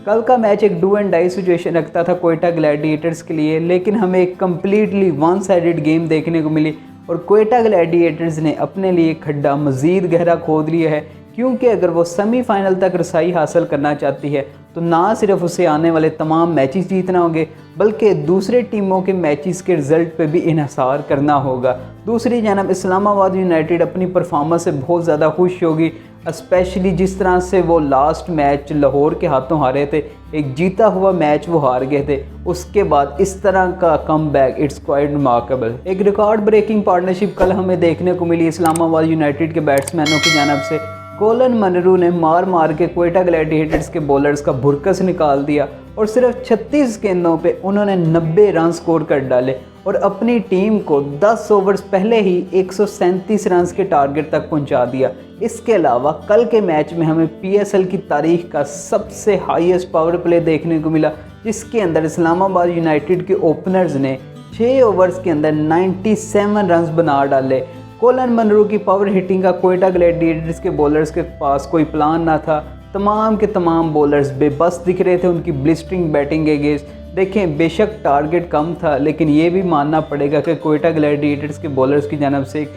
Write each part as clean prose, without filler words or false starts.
कल का मैच एक डू एंड डाई सिचुएशन रखता था क्वेटा ग्लैडिएटर्स के लिए, लेकिन हमें एक कम्प्लीटली वन साइडेड गेम देखने को मिली और क्वेटा ग्लैडिएटर्स ने अपने लिए खड्डा मज़ीद गहरा खोद लिया है, क्योंकि अगर वो सेमीफाइनल तक रसाई हासिल करना चाहती है तो ना सिर्फ उसे आने वाले तमाम मैचेस जीतना होंगे, बल्कि दूसरे टीमों के मैचेस के रिज़ल्ट पे भी इन्हिसार करना होगा। दूसरी जानब इस्लामाबाद यूनाइटेड अपनी परफॉर्मेंस से बहुत ज़्यादा खुश होगी, स्पेशली जिस तरह से वो लास्ट मैच लाहौर के हाथों हारे थे, एक जीता हुआ मैच वो हार गए थे। उसके बाद इस तरह का come back, it's quite remarkable. एक रिकॉर्ड ब्रेकिंग पार्टनरशिप कल हमें देखने को मिली इस्लामाबाद यूनाइटेड के बैट्समैनों की जानब से। कोलन मनरू ने मार मार के क्वेटा ग्लैडिएटर्स के बॉलर्स का भुरकस निकाल दिया और सिर्फ 36 गेंदों पे उन्होंने 90 रन स्कोर कर डाले और अपनी टीम को 10 ओवर्स पहले ही 137 रन के टारगेट तक पहुंचा दिया। इसके अलावा कल के मैच में हमें PSL की तारीख का सबसे हाईएस्ट पावर प्ले देखने को मिला, जिसके अंदर इस्लामाबाद यूनाइटेड के ओपनर्स ने 6 ओवर्स के अंदर 97 रन बना डाले। कोलन मनरू की पावर हिटिंग का क्वेटा ग्लैडिएटर्स के बॉलर्स के पास कोई प्लान ना था। तमाम के तमाम बॉलर्स बेबस दिख रहे थे उनकी ब्लिस्टरिंग बैटिंग के अगेंस्ट। देखें, बेशक टारगेट कम था, लेकिन ये भी मानना पड़ेगा कि क्वेटा ग्लैडिएटर्स के बॉलर्स की जानब से एक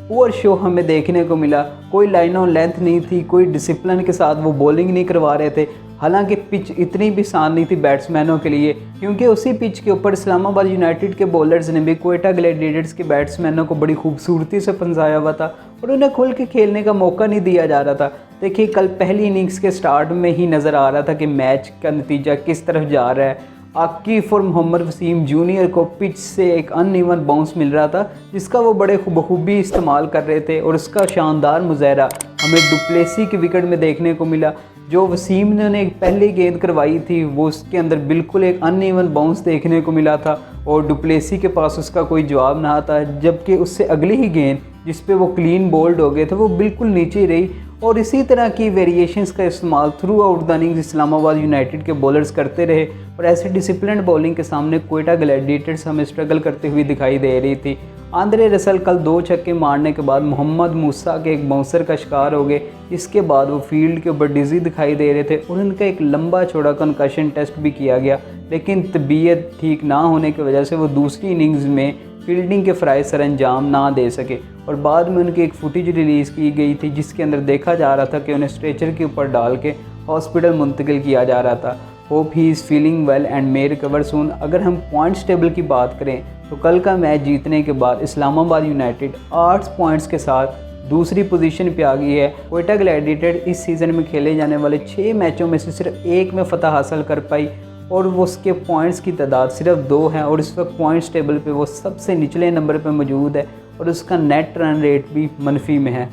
पुअर शो हमें देखने को मिला। कोई लाइन ऑन लेंथ नहीं थी, कोई डिसिप्लिन के साथ वो बॉलिंग नहीं करवा रहे थे। हालांकि पिच इतनी भी आसान नहीं थी बैट्समैनों के लिए, क्योंकि उसी पिच के ऊपर इस्लामाबाद यूनाइटेड के बॉलर्स ने भी क्वेटा ग्लैडिएटर्स के बैट्समैनों को बड़ी खूबसूरती से फंसाया हुआ था और उन्हें खुल के खेलने का मौका नहीं दिया जा रहा था। देखिए, कल पहली इनिंग्स के स्टार्ट में ही नज़र आ रहा था कि मैच का नतीजा किस तरफ जा रहा है। आकिफ और मोहम्मद वसीम जूनियर को पिच से एक अनइवन बाउंस मिल रहा था, जिसका वो बड़े बखूबी इस्तेमाल कर रहे थे और उसका शानदार मुज़ाहरा हमें डुप्लेसी की विकेट में देखने को मिला। जो वसीम ने एक पहली गेंद करवाई थी, वो उसके अंदर बिल्कुल एक अनइवन बाउंस देखने को मिला था और डुप्लेसी के पास उसका कोई जवाब ना था, जबकि उससे अगली ही गेंद जिस पे वो क्लीन बोल्ड हो गए थे वो बिल्कुल नीचे ही रही। और इसी तरह की वेरिएशंस का इस्तेमाल through out the innings Islamabad United के बॉलर्स करते रहे और ऐसे डिसिप्लिन्ड बॉलिंग के सामने क्वेटा ग्लैडिएटर्स हमें स्ट्रगल करते हुए दिखाई दे रही थी। आंद्रे रसल कल 2 छक्के मारने के बाद मोहम्मद मूसा के एक बाउंसर का शिकार हो गए। इसके बाद वो फील्ड के ऊपर डिजी दिखाई दे रहे थे और उनका एक लंबा चौड़ा कंकशन टेस्ट भी किया गया, लेकिन तबीयत ठीक ना होने की वजह से वो दूसरी इनिंग्स में फील्डिंग के फ़राइज़ सरअंजाम ना दे सके और बाद में उनकी एक फुटेज रिलीज़ की गई थी, जिसके अंदर देखा जा रहा था कि उन्हें स्ट्रेचर के ऊपर डाल के हॉस्पिटल मुंतकिल किया जा रहा था। Hope he is feeling well and may recover soon. अगर हम पॉइंट्स टेबल की बात करें तो कल का मैच जीतने के बाद इस्लामाबाद यूनाइटेड 8 पॉइंट्स के साथ दूसरी पोजीशन पे आ गई है। क्वेटा ग्लैडिएटर्स इस सीज़न में खेले जाने वाले 6 मैचों में से सिर्फ 1 में फ़तह हासिल कर पाई और वो उसके पॉइंट्स की तादाद सिर्फ 2 हैं और इस वक्त पॉइंट्स टेबल पे वो सबसे निचले नंबर पे मौजूद है और उसका नेट रन रेट भी मनफी में है।